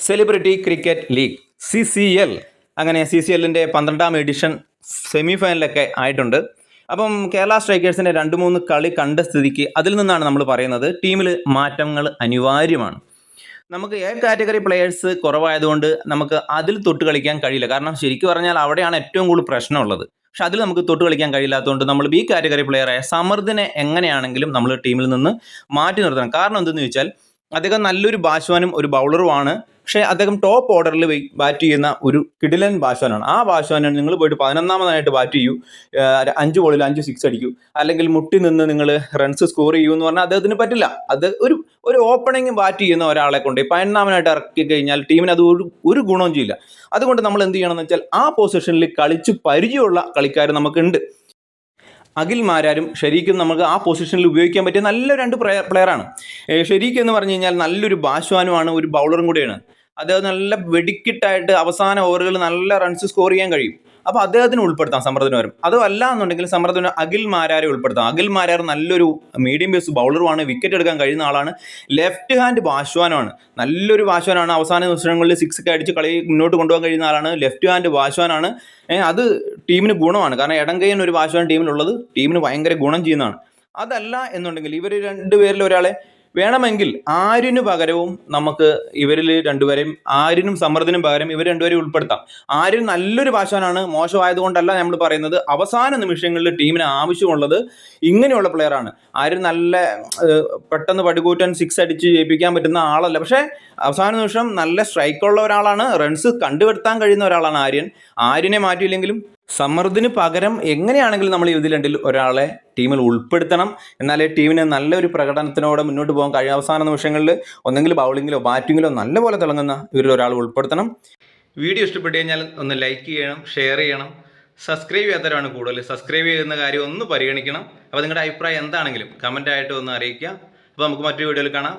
Celebrity cricket league CCL. അങ്ങനെ CCLൻ്റെ 12ാം edition semi ഫൈനലൊക്കെ ആയിട്ടുണ്ട്. അപ്പം കേരള സ്ട്രൈക്കേഴ്സിൻ്റെ 2-3 കളി കണ്ട സ്ഥിതിക്ക് അതിൽ നിന്നാണ് നമ്മൾ പറയുന്നത് ടീമിൽ മാറ്റങ്ങൾ അനിവാര്യമാണ്. നമുക്ക് എ കാറ്റഗറി പ്ലെയേഴ്സ് കുറവായതുകൊണ്ട് നമുക്ക് അതിൽ തൊട്ട് കളിക്കാൻ കഴിയില്ല. കാരണം ശരിക്കും പറഞ്ഞാൽ അവിടെയാണ് ഏറ്റവും കൂടുതൽ പ്രശ്നമുള്ളത്. പക്ഷെ അതിൽ നമുക്ക് തൊട്ട് കളിക്കാൻ കഴിയില്ലാത്തതുകൊണ്ട് നമ്മൾ ബി കാറ്റഗറി പ്ലെയറായ സമർദിനെ എങ്ങനെയാണെങ്കിലും നമ്മൾ ടീമിൽ നിന്ന് മാറ്റി നിർത്തണം. കാരണം എന്തെന്ന് ചോദിച്ചാൽ അദ്ദേഹം നല്ലൊരു ബാറ്റ്സ്മാനും ഒരു ബൗളറുമാണ്. പക്ഷേ അദ്ദേഹം ടോപ്പ് ഓർഡറിൽ ബാറ്റ് ചെയ്യുന്ന ഒരു കിടിലൻ ബാറ്റ്സ്മാനാണ്. ആ ബാറ്റ്സ്മാനാണ് നിങ്ങൾ പോയിട്ട് 11ാമതായിട്ട് ബാറ്റ് ചെയ്യൂ, 5 ബോളിൽ 5 സിക്സ് അടിക്കൂ, അല്ലെങ്കിൽ മുട്ടി നിന്ന് നിങ്ങൾ റൺസ് സ്കോർ ചെയ്യൂ എന്ന് പറഞ്ഞാൽ അദ്ദേഹത്തിന് പറ്റില്ല. അത് ഒരു ഓപ്പണിംഗ് ബാറ്റ് ചെയ്യുന്ന ഒരാളെ കൊണ്ട് 11ാമനായിട്ട് ഇറക്കി കഴിഞ്ഞാൽ ടീമിന് അത് ഒരു ഗുണവും ചെയ്യില്ല. അതുകൊണ്ട് നമ്മൾ എന്ത് ചെയ്യണമെന്ന് വെച്ചാൽ ആ പൊസിഷനിൽ കളിച്ച് പരിചയമുള്ള കളിക്കാർ നമുക്കുണ്ട്. അഖിൽ മാരാരും ഷെരീഖും നമുക്ക് ആ പൊസിഷനിൽ ഉപയോഗിക്കാൻ പറ്റിയ നല്ല 2 പ്ലെയറാണ്. ഷെരീഖ് എന്ന് പറഞ്ഞു കഴിഞ്ഞാൽ നല്ലൊരു ബാറ്റ്സ്മാനുമാണ്, ഒരു ബൗളറും കൂടിയാണ്. അദ്ദേഹം നല്ല വെടിക്കിട്ടായിട്ട് അവസാന ഓവറുകൾ നല്ല റൺസ് സ്കോർ ചെയ്യാൻ കഴിയും. അപ്പോൾ അദ്ദേഹത്തിന് ഉൾപ്പെടുത്താം സമർദ്ദിന് വരും. അതല്ല എന്നുണ്ടെങ്കിൽ സമർദ്ദിന് അഖിൽ മാരാരെ ഉൾപ്പെടുത്താം. അഖിൽ മാരാർ നല്ലൊരു മീഡിയം പേസ് ബൗളറുമാണ്, വിക്കറ്റ് എടുക്കാൻ കഴിയുന്ന ആളാണ്, ലെഫ്റ്റ് ഹാൻഡ് ബാറ്റ്സ്മാനുമാണ്, നല്ലൊരു ബാറ്റ്സ്മാനാണ്. അവസാന നിമിഷങ്ങളിൽ 6 ഒക്കെ അടിച്ച് കളി മുന്നോട്ട് കൊണ്ടുപോകാൻ കഴിയുന്ന ആളാണ്, ലെഫ്റ്റ് ഹാൻഡ് ബാറ്റ്സ്മാനാണ്. അത് ടീമിന് ഗുണമാണ്. കാരണം ഇടംകൈയ്യൻ ഒരു ബാറ്റ്സ്മാൻ ടീമിലുള്ളത് ടീമിന് ഭയങ്കര ഗുണം ചെയ്യുന്നതാണ്. അതല്ല എന്നുണ്ടെങ്കിൽ ഇവർ 2 പേരിൽ ഒരാളെ വേണമെങ്കിൽ ആര്യന് പകരവും നമുക്ക് ഇവരിൽ 2 പേരെയും, ആര്യനും സമർദ്ദിനും പകരം ഇവർ 2 പേരെയും ഉൾപ്പെടുത്താം. ആര്യൻ നല്ലൊരു ബാറ്റ്സ്മാനാണ്, മോശമായതുകൊണ്ടല്ല നമ്മൾ പറയുന്നത്. അവസാന നിമിഷങ്ങളിൽ ടീമിന് ആവശ്യമുള്ളത് ഇങ്ങനെയുള്ള പ്ലെയറാണ്. ആര്യൻ നല്ല പെട്ടെന്ന് പടുകൂറ്റൻ 6 അടിച്ച് ജയിപ്പിക്കാൻ പറ്റുന്ന ആളല്ല. പക്ഷേ അവസാന നിമിഷം നല്ല സ്ട്രൈക്കുള്ള ഒരാളാണ്, റൺസ് കണ്ടുവരുത്താൻ കഴിയുന്ന ഒരാളാണ് ആര്യൻ. ആര്യനെ മാറ്റിയില്ലെങ്കിലും സമർദ്ദിന് പകരം എങ്ങനെയാണെങ്കിലും നമ്മൾ ഇതിൽ 2 ഒരാളെ ടീമിൽ ഉൾപ്പെടുത്തണം. എന്നാലേ ടീമിന് നല്ലൊരു പ്രകടനത്തിനോടെ മുന്നോട്ട് പോകാൻ കഴിയും. അവസാന നിമിഷങ്ങളിൽ ഒന്നെങ്കിൽ ബൗളിങ്ങിലോ ബാറ്റിങ്ങിലോ നല്ലപോലെ തിളങ്ങുന്ന ഇവരിൽ ഒരാൾ ഉൾപ്പെടുത്തണം. വീഡിയോ ഇഷ്ടപ്പെട്ടു കഴിഞ്ഞാൽ ഒന്ന് ലൈക്ക് ചെയ്യണം, ഷെയർ ചെയ്യണം. സബ്സ്ക്രൈബ് ചെയ്യാത്തവരാണ് കൂടുതൽ. സബ്സ്ക്രൈബ് ചെയ്യുന്ന കാര്യം ഒന്ന് പരിഗണിക്കണം. അപ്പോൾ നിങ്ങളുടെ അഭിപ്രായം എന്താണെങ്കിലും കമൻ്റായിട്ട് ഒന്ന് അറിയിക്കുക. അപ്പോൾ നമുക്ക് മറ്റൊരു വീഡിയോയിൽ കാണാം.